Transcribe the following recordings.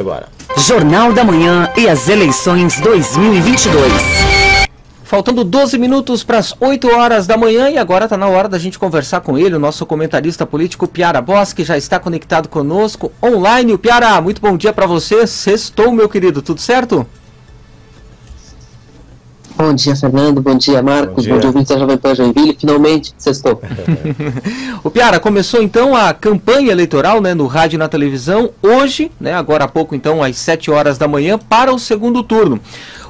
Agora. Jornal da Manhã e as eleições 2022. Faltando 12 minutos para as 8 horas da manhã e agora está na hora da gente conversar com ele, o nosso comentarista político Piara Bosch, que já está conectado conosco online. Piara, muito bom dia para você. Sextou, meu querido, tudo certo? Bom dia, Fernando. Bom dia, Marcos. Bom dia, ouvintes da Jovem Pan Joinville. Finalmente, sextou. O Piara, começou então a campanha eleitoral, né, no rádio e na televisão, hoje, né, agora há pouco então, às 7 horas da manhã, para o segundo turno.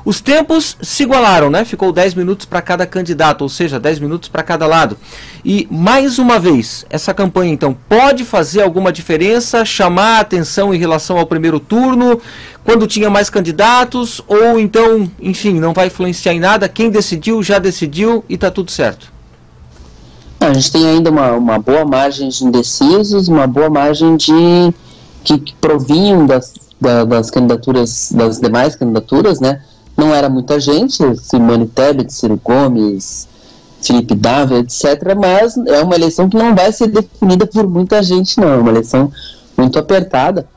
Os tempos se igualaram, né? Ficou 10 minutos para cada candidato, ou seja, 10 minutos para cada lado. E, mais uma vez, essa campanha, então, pode fazer alguma diferença, chamar a atenção em relação ao primeiro turno, quando tinha mais candidatos, ou então, enfim, não vai influenciar em nada, quem decidiu, já decidiu e está tudo certo? A gente tem ainda uma boa margem de indecisos, uma boa margem de que provinham das candidaturas, das demais candidaturas, né? Não era muita gente, Simone Tebet, Ciro Gomes, Felipe Dávila, etc., mas é uma eleição que não vai ser definida por muita gente, não. É uma eleição muito apertada.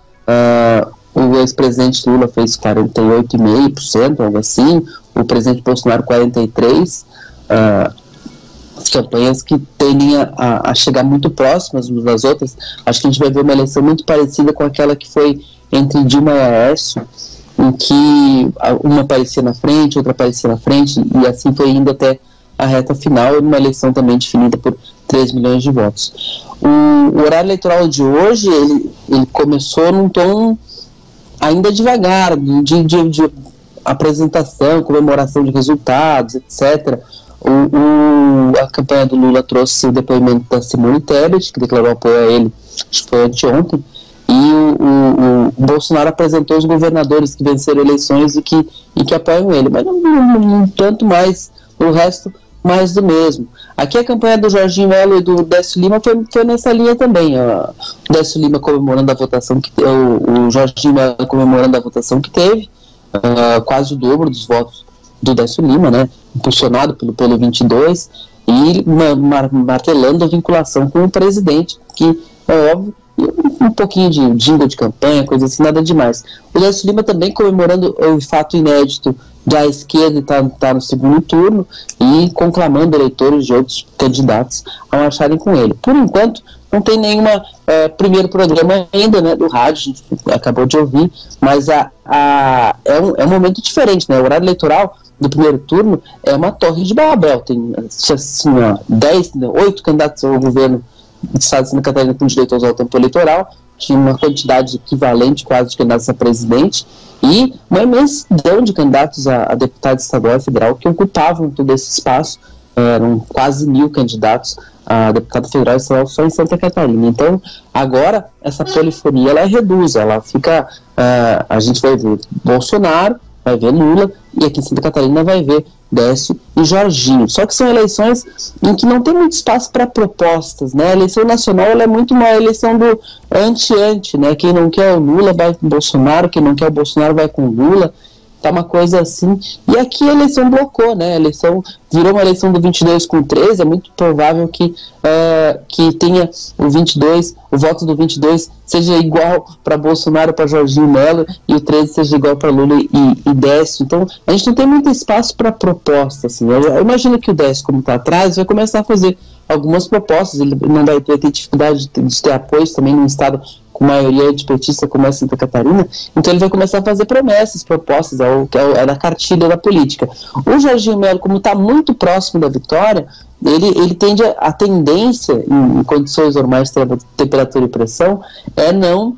O ex-presidente Lula fez 48,5%, algo assim, o presidente Bolsonaro 43%. As campanhas que tendem a chegar muito próximas umas das outras. Acho que a gente vai ver uma eleição muito parecida com aquela que foi entre Dilma e Aécio, em que uma aparecia na frente, outra aparecia na frente, e assim foi indo até a reta final, uma eleição também definida por 3 milhões de votos. O horário eleitoral de hoje, ele começou num tom ainda devagar, de apresentação, comemoração de resultados, etc. A campanha do Lula trouxe o depoimento da Simone Tebet, que declarou apoio a ele, acho que foi anteontem, e o Bolsonaro apresentou os governadores que venceram eleições e que apoiam ele, mas não tanto mais, o resto mais do mesmo. Aqui a campanha do Jorginho Melo e do Décio Lima foi nessa linha também. O Décio Lima comemorando a votação o Jorginho Melo comemorando a votação que teve, quase o dobro dos votos do Décio Lima, né, impulsionado pelo 22, e martelando a vinculação com o presidente, que é óbvio, um pouquinho de jingle de campanha, coisa assim, nada demais. O Décio Lima também comemorando o fato inédito da esquerda estar no segundo turno e conclamando eleitores de outros candidatos a marcharem com ele. Por enquanto, não tem nenhuma primeiro programa ainda, né, do rádio, a gente acabou de ouvir, mas é um momento diferente, né? O horário eleitoral do primeiro turno é uma torre de Babel, tem assim, 8 candidatos ao governo do estado de Santa Catarina com direito ao usar o tempo eleitoral, tinha uma quantidade equivalente quase de candidatos a presidente e uma imensidão de candidatos a deputado estadual e federal que ocupavam todo esse espaço. Eram quase 1.000 candidatos a deputado federal e estadual só em Santa Catarina. Então, agora, essa polifonia, ela reduz, ela fica... a gente vai ver Bolsonaro, vai ver Lula, e aqui em Santa Catarina vai ver Décio e Jorginho. Só que são eleições em que não tem muito espaço para propostas, né? A eleição nacional, ela é muito uma eleição do anti-anti, né? Quem não quer o Lula vai com o Bolsonaro, quem não quer o Bolsonaro vai com o Lula. Tá uma coisa assim, e aqui a eleição blocou, né? A eleição virou uma eleição do 22 com 13, é muito provável que tenha o 22, o voto do 22 seja igual para Bolsonaro, para Jorginho Melo, e o 13 seja igual para Lula e Décio. Então, a gente não tem muito espaço para proposta, assim. Eu imagino que o Décio, como está atrás, vai começar a fazer algumas propostas, ele não vai ter dificuldade de ter apoio também num estado com maioria antipetista como é Santa Catarina, então ele vai começar a fazer promessas, propostas, é da cartilha da política. O Jorginho Melo, como está muito próximo da vitória, ele tende a tendência, em condições normais de temperatura e pressão, é não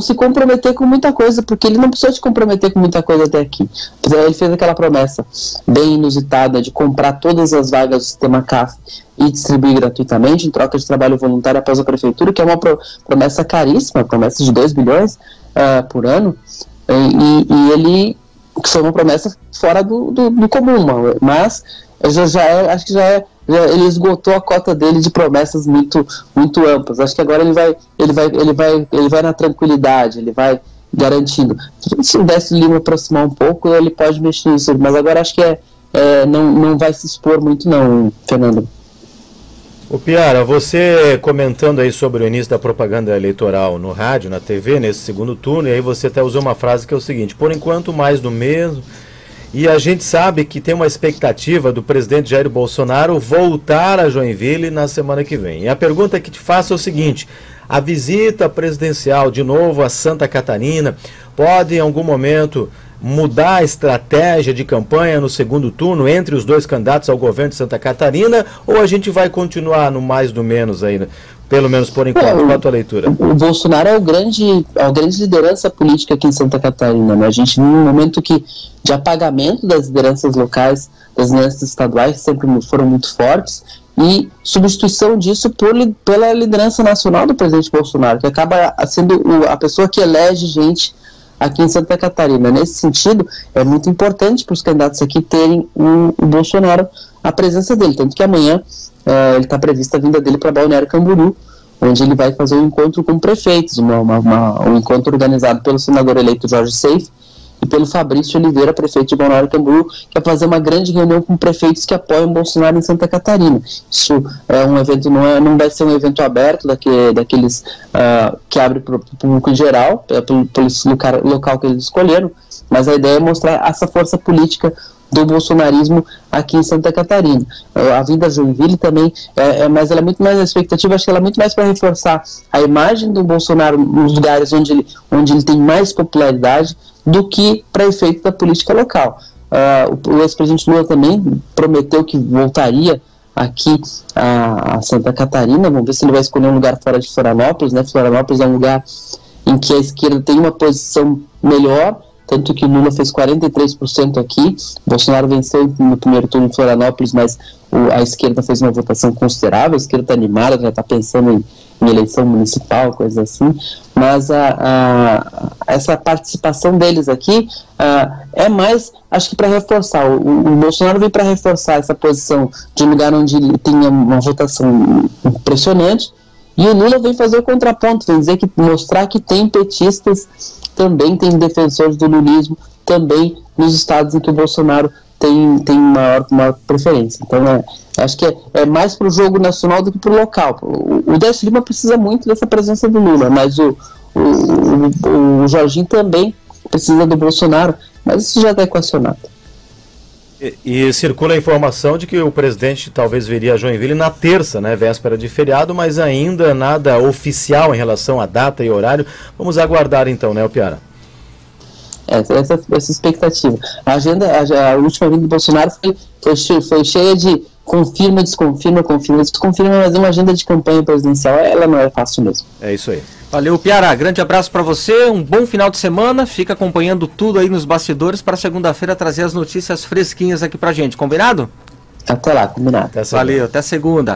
se comprometer com muita coisa, porque ele não precisou se comprometer com muita coisa até aqui. Ele fez aquela promessa bem inusitada de comprar todas as vagas do sistema CAF e distribuir gratuitamente em troca de trabalho voluntário após a prefeitura, que é uma promessa caríssima, promessa de 2 bilhões por ano, e ele, que foi uma promessa fora do comum, mas acho que ele esgotou a cota dele de promessas muito, muito amplas. Acho que agora ele vai na tranquilidade, ele vai garantindo. Se o Décio Lima aproximar um pouco, ele pode mexer nisso, mas agora acho que não vai se expor muito não, Fernando. Ô Piara, você comentando aí sobre o início da propaganda eleitoral no rádio, na TV, nesse segundo turno, e aí você até usou uma frase que é o seguinte: por enquanto mais do mesmo, e a gente sabe que tem uma expectativa do presidente Jair Bolsonaro voltar a Joinville na semana que vem. E a pergunta que te faço é o seguinte: a visita presidencial de novo a Santa Catarina pode em algum momento mudar a estratégia de campanha no segundo turno entre os dois candidatos ao governo de Santa Catarina, ou a gente vai continuar no mais do menos aí, né? Pelo menos por enquanto? Qual a tua leitura? O Bolsonaro é a grande liderança política aqui em Santa Catarina, né? A gente vive um momento de apagamento das lideranças locais, das lideranças estaduais, que sempre foram muito fortes, e substituição disso pela liderança nacional do presidente Bolsonaro, que acaba sendo a pessoa que elege gente aqui em Santa Catarina. Nesse sentido, é muito importante para os candidatos aqui terem o Bolsonaro, a presença dele, tanto que amanhã ele está prevista a vinda dele para Balneário Camboriú, onde ele vai fazer um encontro com prefeitos, um encontro organizado pelo senador eleito Jorge Seife e pelo Fabrício Oliveira, prefeito de Balneário Camboriú, que vai fazer uma grande reunião com prefeitos que apoiam Bolsonaro em Santa Catarina. Isso é um evento, não vai ser um evento aberto, daqueles que abre para o público em geral, pelo local que eles escolheram, mas a ideia é mostrar essa força política do bolsonarismo aqui em Santa Catarina. A vinda a Joinville também, mas ela é muito mais a expectativa, acho que ela é muito mais para reforçar a imagem do Bolsonaro nos lugares onde ele tem mais popularidade do que para efeito da política local. O ex-presidente Lula também prometeu que voltaria aqui a Santa Catarina. Vamos ver se ele vai escolher um lugar fora de Florianópolis, né? Florianópolis é um lugar em que a esquerda tem uma posição melhor, tanto que Lula fez 43% aqui, Bolsonaro venceu no primeiro turno em Florianópolis, mas a esquerda fez uma votação considerável, a esquerda está animada, já está pensando em eleição municipal, coisas assim, mas essa participação deles aqui é mais, acho que para reforçar, o Bolsonaro vem para reforçar essa posição de um lugar onde ele tenha uma votação impressionante, e o Lula vem fazer o contraponto, vem dizer mostrar que tem petistas, também tem defensores do lulismo, também nos estados em que o Bolsonaro tem maior preferência. Então, acho que é mais para o jogo nacional do que para o local. O Décio Lima precisa muito dessa presença do Lula, mas o Jorginho também precisa do Bolsonaro, mas isso já está equacionado. E circula a informação de que o presidente talvez viria a Joinville na terça, né, véspera de feriado, mas ainda nada oficial em relação à data e horário. Vamos aguardar então, né, Piara? Essa expectativa. A última vinda do Bolsonaro foi cheia de confirma, desconfirma, mas é uma agenda de campanha presidencial, ela não é fácil mesmo. É isso aí. Valeu, Piara. Grande abraço para você, um bom final de semana. Fica acompanhando tudo aí nos bastidores para segunda-feira trazer as notícias fresquinhas aqui pra gente. Combinado? Até lá, combinado. Valeu, até segunda.